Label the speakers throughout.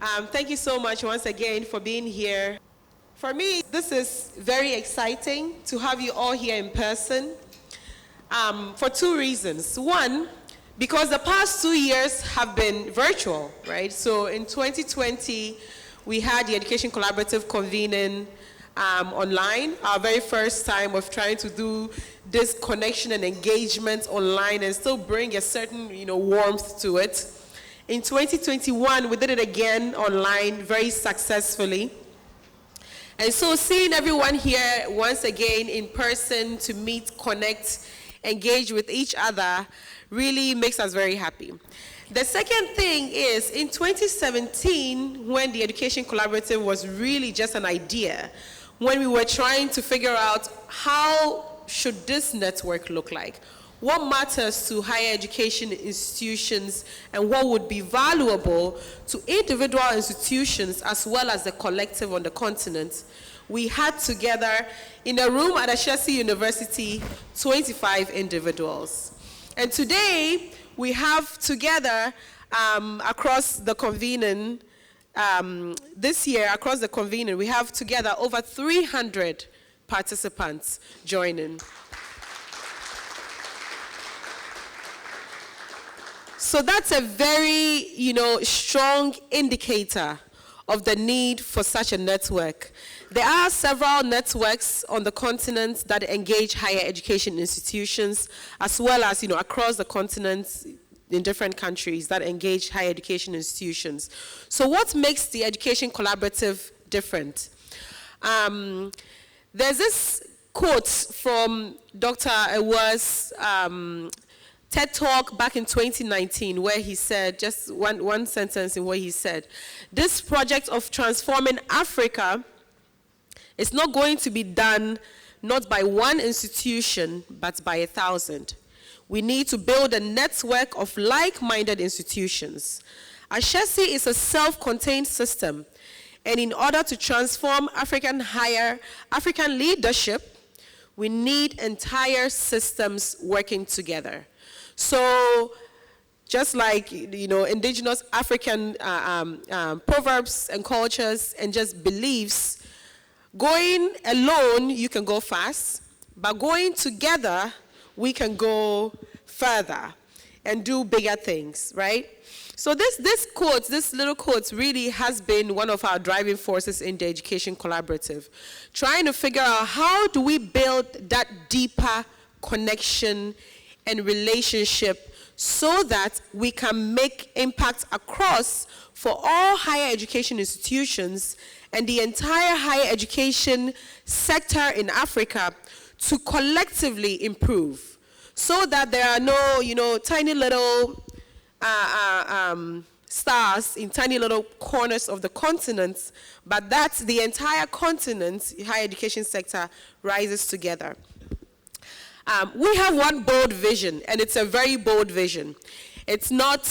Speaker 1: Thank you so much once again for being here. For me, this is very exciting to have you all here in person for two reasons. One, because the past 2 years have been virtual, right? So in 2020, we had the Education Collaborative convening online, our very first time of trying to do this connection and engagement online and still bring a certain, warmth to it. In 2021, we did it again online very successfully. And so seeing everyone here once again in person to meet, connect, engage with each other really makes us very happy. The second thing is, in 2017, when the Education Collaborative was really just an idea, when we were trying to figure out how should this network look like, what matters to higher education institutions, and what would be valuable to individual institutions as well as the collective on the continent, we had together in a room at Ashesi University 25 individuals. And today we have together across the convening, this year across the convening, we have together over 300 participants joining. So that's a very, strong indicator of the need for such a network. There are several networks on the continent that engage higher education institutions, as well as, across the continent in different countries that engage higher education institutions. So what makes the Education Collaborative different? There's this quote from Dr. Ewa's TED Talk back in 2019 where he said, just one sentence in what he said, this project of transforming Africa is not going to be done not by one institution, but by 1,000. We need to build a network of like-minded institutions. Ashesi is a self-contained system, and in order to transform African leadership, we need entire systems working together. So, just like, indigenous African proverbs and cultures and just beliefs, going alone, you can go fast, but going together, we can go further and do bigger things, right? So this little quote really has been one of our driving forces in the Education Collaborative, trying to figure out how do we build that deeper connection and relationship so that we can make impact across for all higher education institutions and the entire higher education sector in Africa to collectively improve, so that there are no, tiny little stars in tiny little corners of the continent, but that the entire continent, higher education sector, rises together. We have one bold vision, and it's a very bold vision. It's not,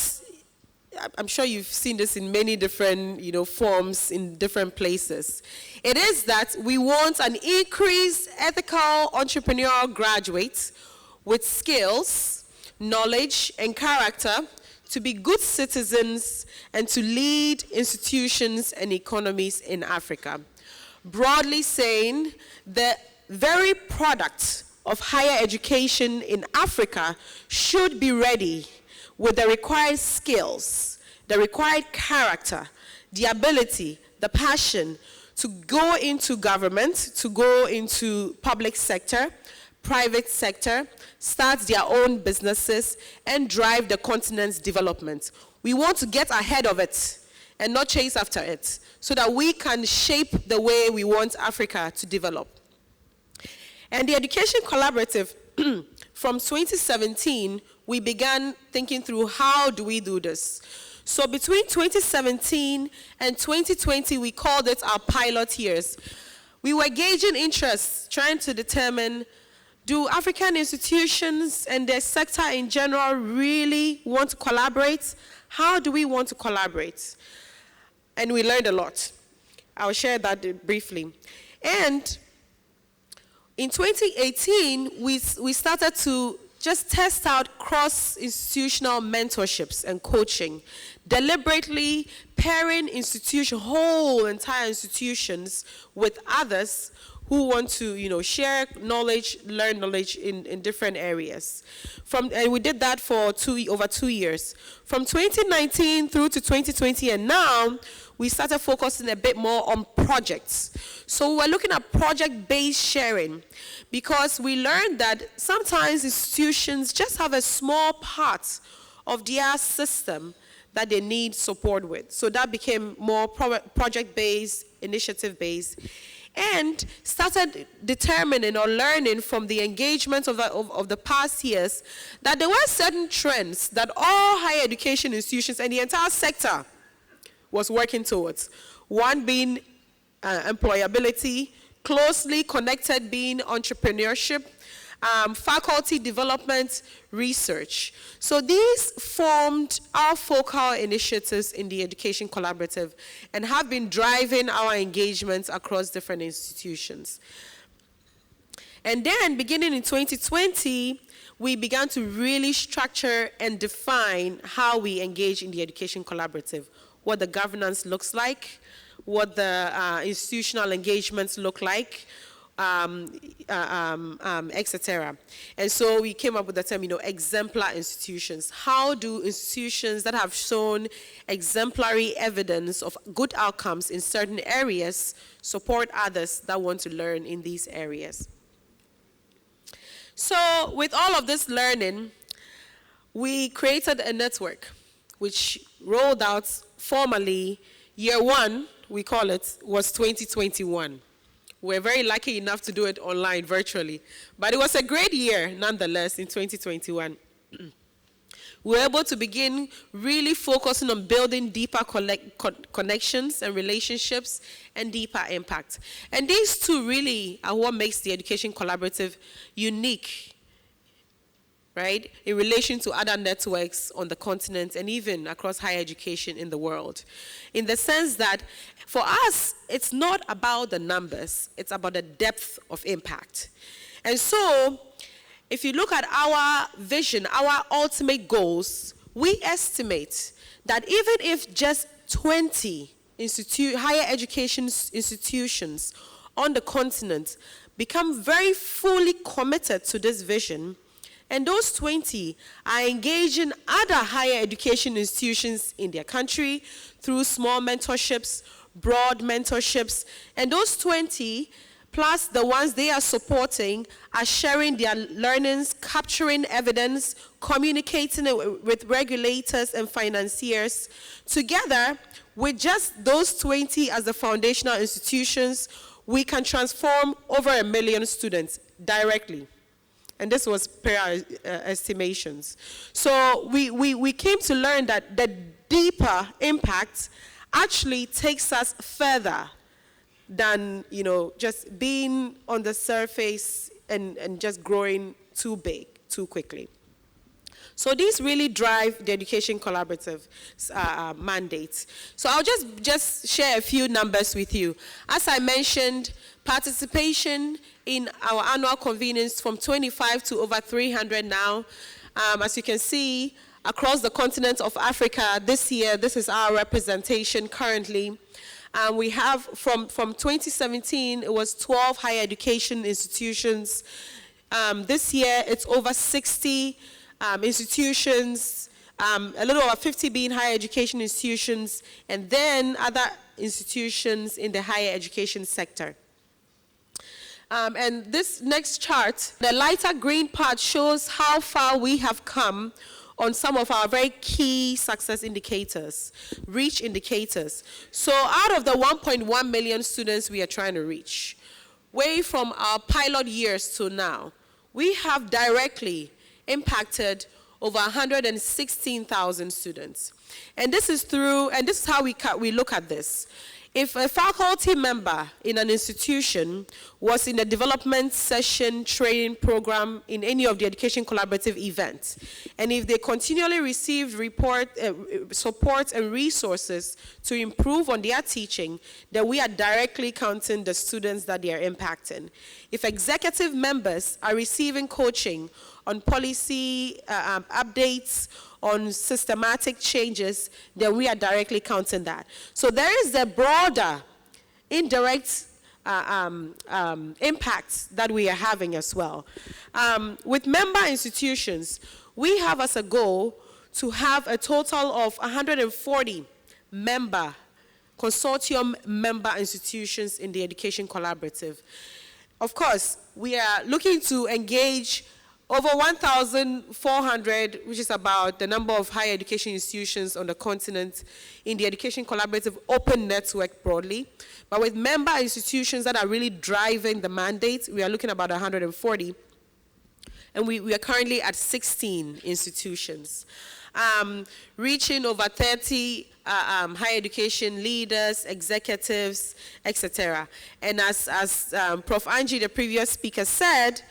Speaker 1: I'm sure you've seen this in many different, forms in different places. It is that we want an increased ethical entrepreneurial graduates with skills, knowledge, and character to be good citizens and to lead institutions and economies in Africa. Broadly saying, the very product of higher education in Africa should be ready with the required skills, the required character, the ability, the passion to go into government, to go into public sector, private sector, start their own businesses, and drive the continent's development. We want to get ahead of it and not chase after it, so that we can shape the way we want Africa to develop. And the Education Collaborative, from 2017, we began thinking through how do we do this. So between 2017 and 2020, we called it our pilot years. We were gauging interest, trying to determine, do African institutions and their sector in general really want to collaborate? How do we want to collaborate? And we learned a lot. I'll share that briefly. And in 2018, we started to just test out cross-institutional mentorships and coaching, deliberately pairing whole entire institutions with others who want to, share knowledge, learn knowledge in different areas. And we did that for over 2 years. From 2019 through to 2020 and now, we started focusing a bit more on projects. So we're looking at project-based sharing because we learned that sometimes institutions just have a small part of their system that they need support with. So that became more project-based, initiative-based, and started determining or learning from the engagement of the past years that there were certain trends that all higher education institutions and the entire sector was working towards. One being employability, closely connected being entrepreneurship, faculty development, research. So these formed our focal initiatives in the Education Collaborative and have been driving our engagements across different institutions. And then beginning in 2020, we began to really structure and define how we engage in the Education Collaborative, what the governance looks like, what the institutional engagements look like, etc. And so we came up with the term, exemplar institutions. How do institutions that have shown exemplary evidence of good outcomes in certain areas support others that want to learn in these areas? So with all of this learning, we created a network which rolled out formally. Year one, we call it, was 2021. We're very lucky enough to do it online, virtually. But it was a great year, nonetheless, in 2021. We were able to begin really focusing on building deeper connections and relationships and deeper impact. And these two really are what makes the Education Collaborative unique, right, in relation to other networks on the continent and even across higher education in the world. In the sense that for us, it's not about the numbers, it's about the depth of impact. And so, if you look at our vision, our ultimate goals, we estimate that even if just 20 higher education institutions on the continent become very fully committed to this vision, and those 20 are engaging other higher education institutions in their country through small mentorships, broad mentorships, and those 20 plus the ones they are supporting are sharing their learnings, capturing evidence, communicating it with regulators and financiers. Together, with just those 20 as the foundational institutions, we can transform over 1 million students directly. And this was per our estimations. So we came to learn that the deeper impact actually takes us further than, just being on the surface and just growing too big, too quickly. So these really drive the Education Collaborative mandates. So I'll just share a few numbers with you. As I mentioned, participation in our annual convenings from 25 to over 300 now. As you can see, across the continent of Africa this year, this is our representation currently. We have, from 2017, it was 12 higher education institutions. This year, it's over 60 institutions, a little over 50 being higher education institutions, and then other institutions in the higher education sector. And this next chart, the lighter green part, shows how far we have come on some of our very key success indicators, reach indicators. So out of the 1.1 million students we are trying to reach, way from our pilot years to now, we have directly impacted over 116,000 students. And this is how we look at this. If a faculty member in an institution was in a development session training program in any of the Education Collaborative events, and if they continually received support and resources to improve on their teaching, then we are directly counting the students that they are impacting. If executive members are receiving coaching on policy updates, on systematic changes, then we are directly counting that. So there is the broader indirect impacts that we are having as well. With member institutions, we have as a goal to have a total of 140 consortium member institutions in the Education Collaborative. Of course, we are looking to engage over 1,400, which is about the number of higher education institutions on the continent, in the Education Collaborative open network broadly. But with member institutions that are really driving the mandate, we are looking at about 140. And we are currently at 16 institutions, reaching over 30 higher education leaders, executives, etc. And as Prof. Angie, the previous speaker, said,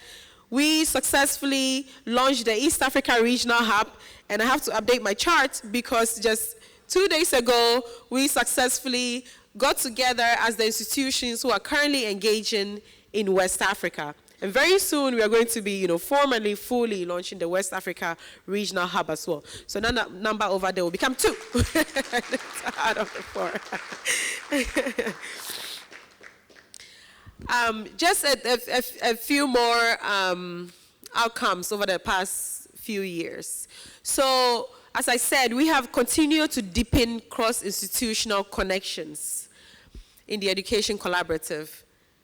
Speaker 1: we successfully launched the East Africa Regional Hub, and I have to update my chart because just 2 days ago, we successfully got together as the institutions who are currently engaging in West Africa. And very soon, we are going to be, formally, fully launching the West Africa Regional Hub as well. So that number over there will become 2 out of the 4. Just a few more outcomes over the past few years. So, as I said, we have continued to deepen cross-institutional connections in the Education Collaborative.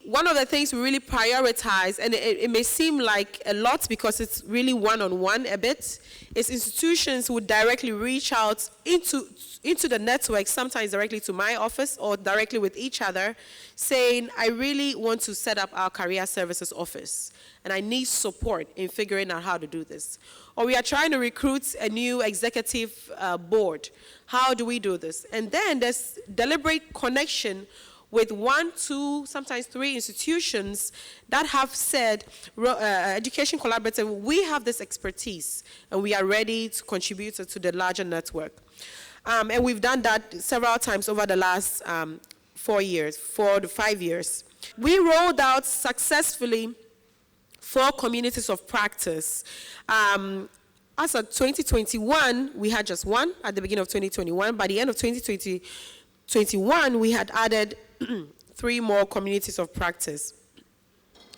Speaker 1: One of the things we really prioritize, and it may seem like a lot because it's really one-on-one a bit, is institutions would directly reach out into the network, sometimes directly to my office or directly with each other, saying, I really want to set up our career services office, and I need support in figuring out how to do this. Or we are trying to recruit a new executive board. How do we do this? And then there's deliberate connection with 1, 2, sometimes 3 institutions that have said, Education Collaborative, we have this expertise, and we are ready to contribute to the larger network. And we've done that several times over the last 4 to 5 years. We rolled out successfully 4 communities of practice. As of 2021, we had just 1 at the beginning of 2021. By the end of 2021, we had added 3 more communities of practice.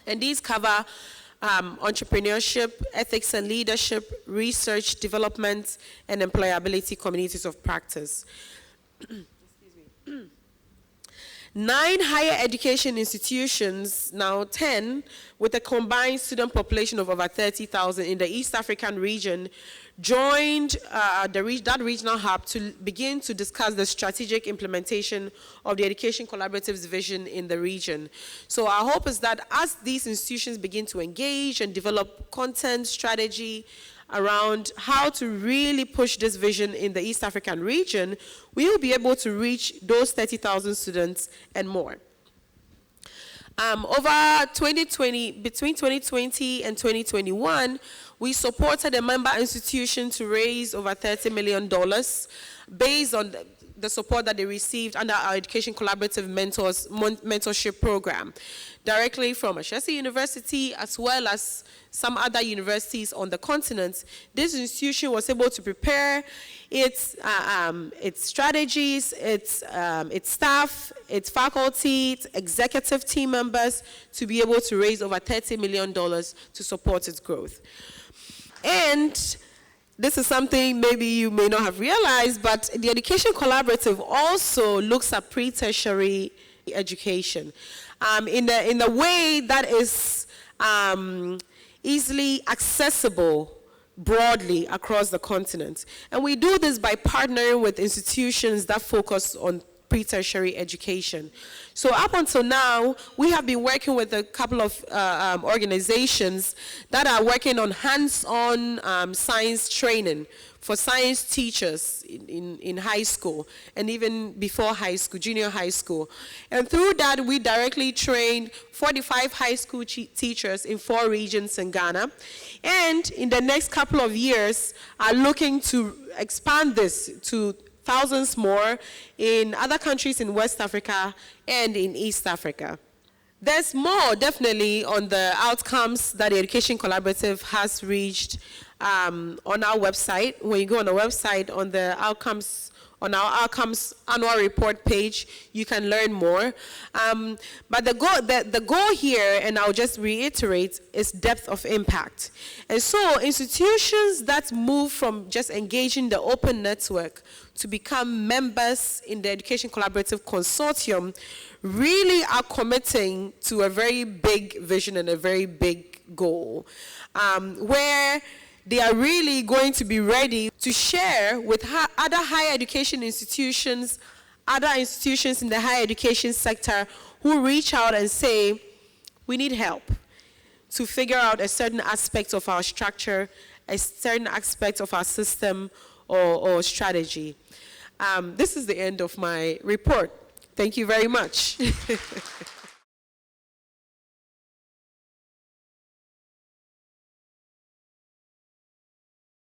Speaker 1: And these cover entrepreneurship, ethics and leadership, research, development, and employability communities of practice. 9 higher education institutions, now 10, with a combined student population of over 30,000 in the East African region, joined that regional hub to begin to discuss the strategic implementation of the Education Collaborative's vision in the region. So our hope is that as these institutions begin to engage and develop content strategy around how to really push this vision in the East African region, we will be able to reach those 30,000 students and more. Between 2020 and 2021, we supported a member institution to raise over $30 million based on the support that they received under our Education Collaborative mentorship program, directly from Ashesi University as well as some other universities on the continent. This institution was able to prepare its strategies, its staff, its faculty, its executive team members to be able to raise over $30 million to support its growth. And this is something maybe you may not have realized, but the Education Collaborative also looks at pre-tertiary education in a way that is easily accessible broadly across the continent. And we do this by partnering with institutions that focus on pre-tertiary education. So up until now, we have been working with a couple of organizations that are working on hands-on science training for science teachers in high school and even before high school, junior high school. And through that, we directly trained 45 high school teachers in 4 regions in Ghana. And in the next couple of years, are looking to expand this to thousands more in other countries in West Africa and in East Africa. There's more, definitely, on the outcomes that the Education Collaborative has reached on our website. When you go on the website, on the outcomes, on our outcomes annual report page, you can learn more. But the goal here, and I'll just reiterate, is depth of impact. And so institutions that move from just engaging the open network to become members in the Education Collaborative Consortium really are committing to a very big vision and a very big goal, where they are really going to be ready to share with other higher education institutions, other institutions in the higher education sector who reach out and say, we need help to figure out a certain aspect of our structure, a certain aspect of our system or strategy. This is the end of my report. Thank you very much.